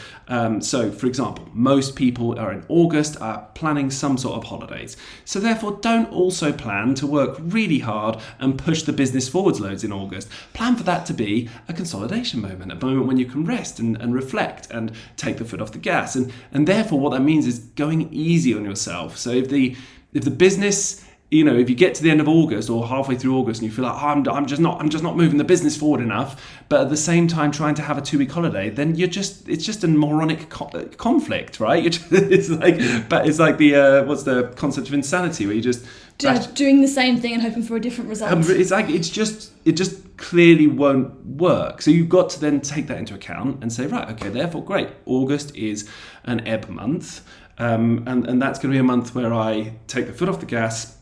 So, for example, most people are in August are planning some sort of holidays. So therefore, don't also plan to work really hard and push the business forwards loads in August. Plan for that to be a consolidation moment, a moment when you can rest and reflect and take the foot off the gas. And therefore, what that means is going easy on yourself. So if the business, if you get to the end of August or halfway through August and you feel like I'm just not moving the business forward enough, but at the same time trying to have a 2-week holiday, then it's just a moronic conflict, right? It's like the what's the concept of insanity, where you just doing the same thing and hoping for a different result. It's like it just clearly won't work. So you've got to then take that into account and say, right, okay, therefore, great. August is an ebb month, and that's going to be a month where I take the foot off the gas.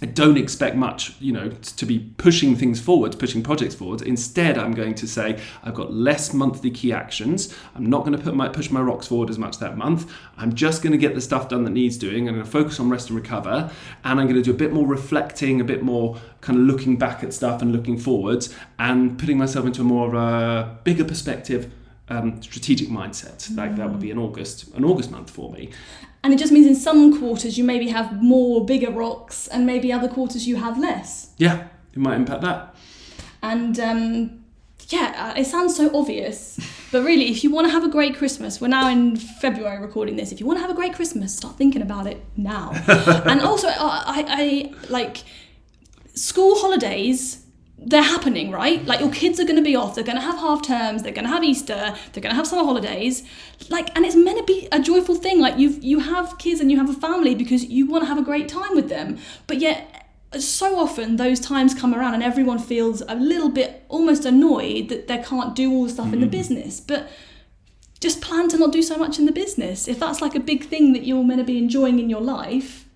I don't expect much, to be pushing things forward, pushing projects forward. Instead, I'm going to say I've got less monthly key actions. I'm not going to push my rocks forward as much that month. I'm just going to get the stuff done that needs doing. I'm going to focus on rest and recover. And I'm going to do a bit more reflecting, a bit more kind of looking back at stuff and looking forwards and putting myself into a more of a bigger perspective, strategic mindset. Like that would be an August month for me. And it just means in some quarters you maybe have more bigger rocks and maybe other quarters you have less. Yeah, it might impact that. And it sounds so obvious, but really if you want to have a great Christmas, we're now in February recording this, if you want to have a great Christmas, start thinking about it now. And also I like school holidays, they're happening, right? Like your kids are going to be off, they're going to have half terms, they're going to have Easter, they're going to have summer holidays, and it's meant to be a joyful thing. Like you have kids and you have a family because you want to have a great time with them, but yet so often those times come around and everyone feels a little bit almost annoyed that they can't do all the stuff in the business. But just plan to not do so much in the business. If that's like a big thing that you're meant to be enjoying in your life,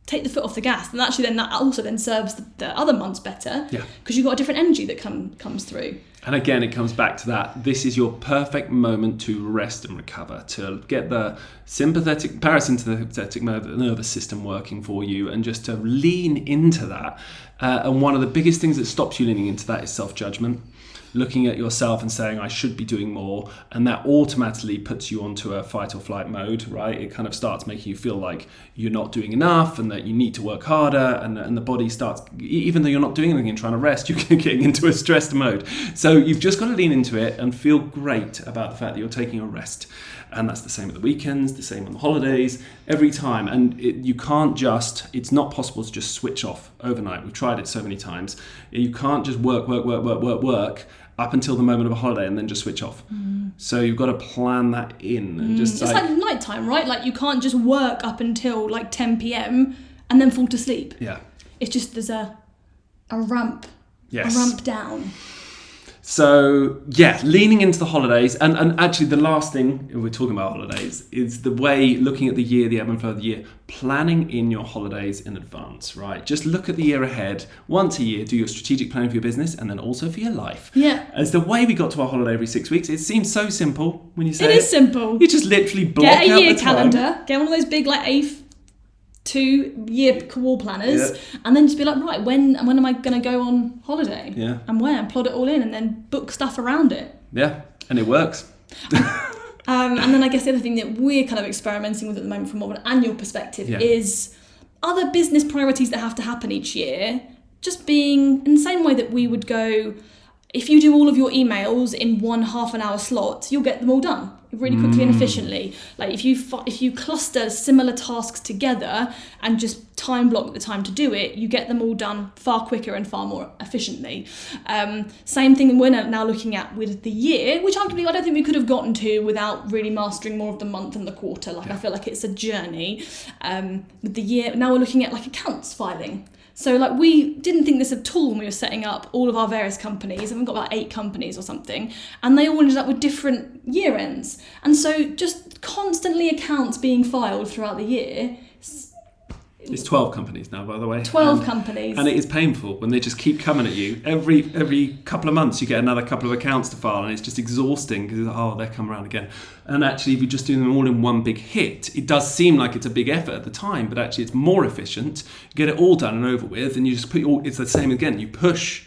take the foot off the gas, and actually then that also then serves the other months better, because you've got a different energy that comes through. And again, it comes back to that. This is your perfect moment to rest and recover, to get the parasympathetic nervous system working for you, and just to lean into that. And one of the biggest things that stops you leaning into that is self-judgment. Looking at yourself and saying, I should be doing more. And that automatically puts you onto a fight or flight mode, right? It kind of starts making you feel like you're not doing enough and that you need to work harder. And the body starts, even though you're not doing anything and trying to rest, you're getting into a stressed mode. So you've just got to lean into it and feel great about the fact that you're taking a rest. And that's the same at the weekends, the same on the holidays, every time. And it's not possible to just switch off overnight. We've tried it so many times. You can't just work up until the moment of a holiday and then just switch off. So you've got to plan that in. And just it's like nighttime, right? Like you can't just work up until like 10 p.m. and then fall to sleep. Yeah. It's just there's a ramp. Yes. A ramp down. So yeah, leaning into the holidays, and actually the last thing, if we're talking about holidays, is the way, looking at the year, the ebb and flow of the year, planning in your holidays in advance, right? Just look at the year ahead, once a year, do your strategic planning for your business and then also for your life. Yeah. As the way we got to our holiday every 6 weeks, it seems so simple when you say it. It is simple. You just literally block out the Get a year time. calendar, get one of those big like A2-year wall planners, and then just be like, right, when am I going to go on holiday? Yeah. And where? And plot it all in and then book stuff around it. Yeah, and it works. And then I guess the other thing that we're kind of experimenting with at the moment from more of an annual perspective is other business priorities that have to happen each year, just being in the same way that we would go, if you do all of your emails in one half-an-hour slot, you'll get them all done really quickly and efficiently. Like if you cluster similar tasks together and just time block the time to do it, you get them all done far quicker and far more efficiently. Same thing we're now looking at with the year, which arguably I don't think we could have gotten to without really mastering more of the month and the quarter. Like I feel like it's a journey. With the year, now we're looking at like accounts filing. So like we didn't think this at all when we were setting up all of our various companies, and we've got about 8 companies or something, and they all ended up with different year ends. And so just constantly accounts being filed throughout the year. It's 12 companies now, by the way. 12 companies. And it is painful when they just keep coming at you. Every couple of months you get another couple of accounts to file, and it's just exhausting because, they're coming around again. And actually, if you just do them all in one big hit, it does seem like it's a big effort at the time, but actually it's more efficient. You get it all done and over with, and you just it's the same again. You push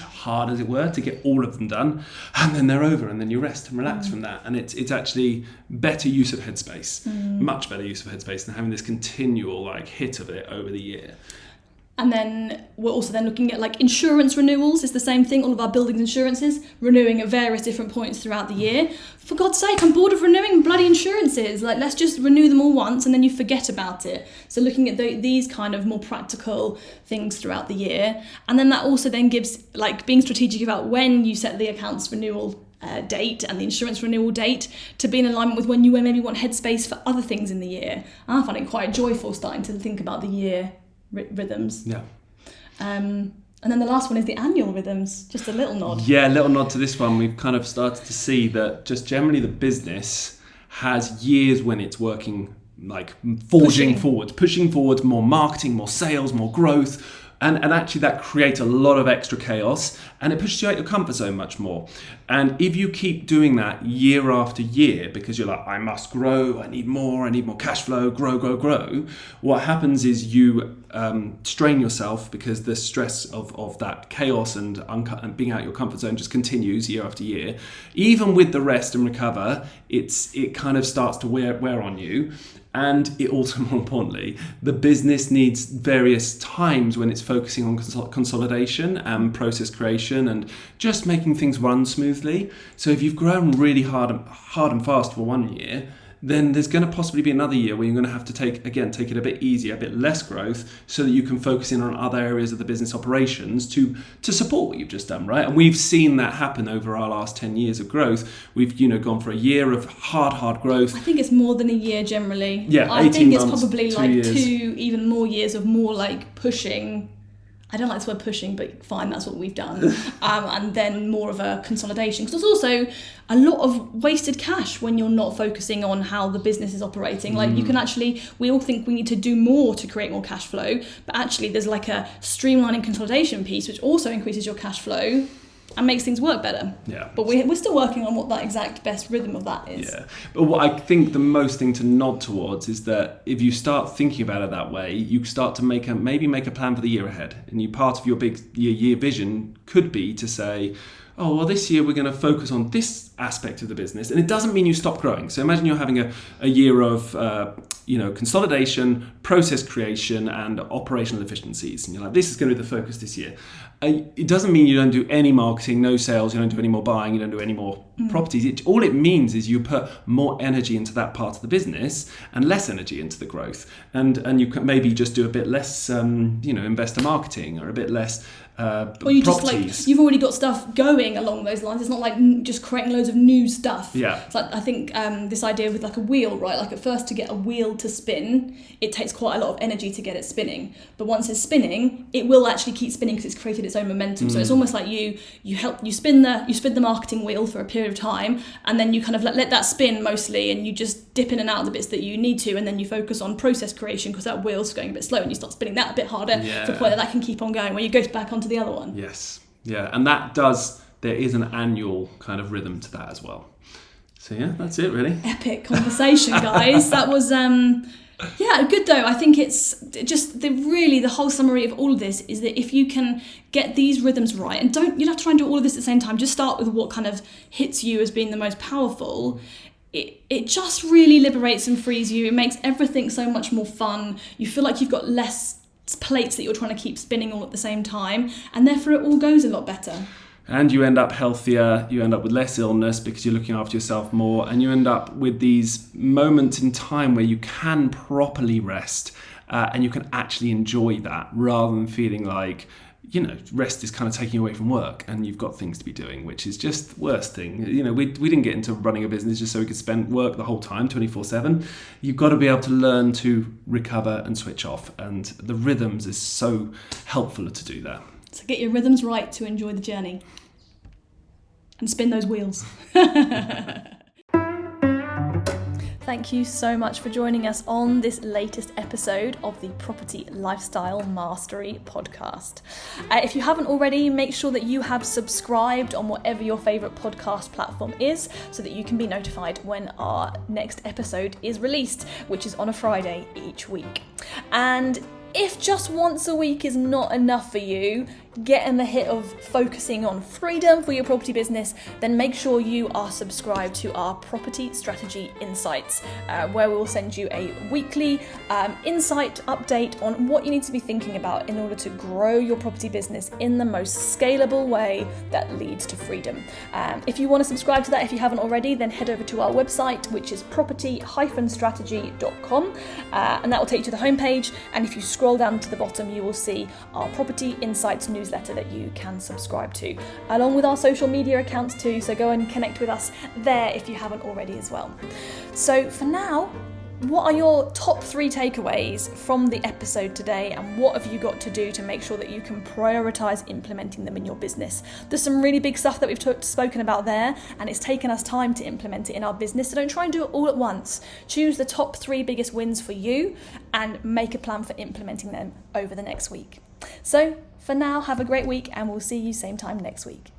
hard, as it were, to get all of them done, and then they're over, and then you rest and relax from that. And it's actually better use of headspace, much better use of headspace than having this continual like hit of it over the year. And then we're also then looking at like insurance renewals. It's the same thing. All of our buildings insurances renewing at various different points throughout the year. For God's sake, I'm bored of renewing bloody insurances. Like, let's just renew them all once and then you forget about it. So looking at these kind of more practical things throughout the year. And then that also then gives like being strategic about when you set the accounts renewal date and the insurance renewal date to be in alignment with when you maybe want headspace for other things in the year. I find it quite joyful starting to think about the year rhythms. Yeah. And then the last one is the annual rhythms. Just a little nod. Yeah, a little nod to this one. We've kind of started to see that just generally the business has years when it's working like pushing forward, more marketing, more sales, more growth. And actually that creates a lot of extra chaos, and it pushes you out your comfort zone much more. And if you keep doing that year after year, because you're like, I must grow, I need more cash flow, grow, what happens is you strain yourself, because the stress of that chaos and being out your comfort zone just continues year after year. Even with the rest and recover, it kind of starts to wear on you. And it also, more importantly, the business needs various times when it's focusing on consolidation and process creation and just making things run smoothly. So if you've grown really hard and fast for 1 year, then there's going to possibly be another year where you're going to have to take it a bit easier, a bit less growth, so that you can focus in on other areas of the business operations to support what you've just done, right? And we've seen that happen over our last 10 years of growth. We've, gone for a year of hard growth. I think it's more than a year generally. Yeah, 18 I think it's months, probably 2 like years. 2, even more years of more like pushing. I don't like this word pushing, but fine, that's what we've done. And then more of a consolidation. Because there's also a lot of wasted cash when you're not focusing on how the business is operating. Like you can actually, we all think we need to do more to create more cash flow, but actually there's like a streamlining consolidation piece, which also increases your cash flow and makes things work better. Yeah. But we're still working on what that exact best rhythm of that is. Yeah. But what I think the most thing to nod towards is that if you start thinking about it that way, you start to make a plan for the year ahead. And part of your big year vision could be to say, oh, well, this year we're going to focus on this aspect of the business. And it doesn't mean you stop growing. So imagine you're having a year of consolidation, process creation, and operational efficiencies. And you're like, this is going to be the focus this year. It doesn't mean you don't do any marketing, no sales, you don't do any more buying, you don't do any more properties. All it means is you put more energy into that part of the business and less energy into the growth. And you can maybe just do a bit less, investor marketing, or a bit less Or you just properties. you've already got stuff going along those lines. It's not like just creating loads of new stuff. Yeah. It's like, I think this idea with like a wheel, right? Like at first to get a wheel to spin, it takes quite a lot of energy to get it spinning. But once it's spinning, it will actually keep spinning because it's created its own momentum. So it's almost like you spin the marketing wheel for a period of time, and then you kind of let that spin mostly, and you just dip in and out the bits that you need to, and then you focus on process creation because that wheel's going a bit slow, and you start spinning that a bit harder to the point that can keep on going when you go back onto the other one. Yes. Yeah. And there is an annual kind of rhythm to that as well. So yeah, that's it really. Epic conversation, guys. That was good though. I think it's just the whole summary of all of this is that if you can get these rhythms right, and you don't have to try and do all of this at the same time, just start with what kind of hits you as being the most powerful. It just really liberates and frees you. It makes everything so much more fun. You feel like you've got less plates that you're trying to keep spinning all at the same time, and therefore it all goes a lot better. And you end up healthier, you end up with less illness because you're looking after yourself more, and you end up with these moments in time where you can properly rest and you can actually enjoy that rather than feeling like, rest is kind of taking away from work and you've got things to be doing, which is just the worst thing. We didn't get into running a business just so we could spend work the whole time, 24/7. You've got to be able to learn to recover and switch off, and the rhythms is so helpful to do that. So get your rhythms right to enjoy the journey and spin those wheels. Thank you so much for joining us on this latest episode of the Property Lifestyle Mastery podcast. If you haven't already, make sure that you have subscribed on whatever your favourite podcast platform is so that you can be notified when our next episode is released, which is on a Friday each week. And if just once a week is not enough for you, getting the hit of focusing on freedom for your property business, then make sure you are subscribed to our Property Strategy Insights, where we will send you a weekly insight update on what you need to be thinking about in order to grow your property business in the most scalable way that leads to freedom. If you want to subscribe to that, if you haven't already, then head over to our website, which is property-strategy.com, and that will take you to the homepage. And if you scroll down to the bottom, you will see our Property Insights newsletter that you can subscribe to, along with our social media accounts too, so go and connect with us there if you haven't already as well. So for now, what are your top 3 takeaways from the episode today, and what have you got to do to make sure that you can prioritise implementing them in your business? There's some really big stuff that we've spoken about there, and it's taken us time to implement it in our business, so don't try and do it all at once. Choose the top 3 biggest wins for you and make a plan for implementing them over the next week. So for now, have a great week, and we'll see you same time next week.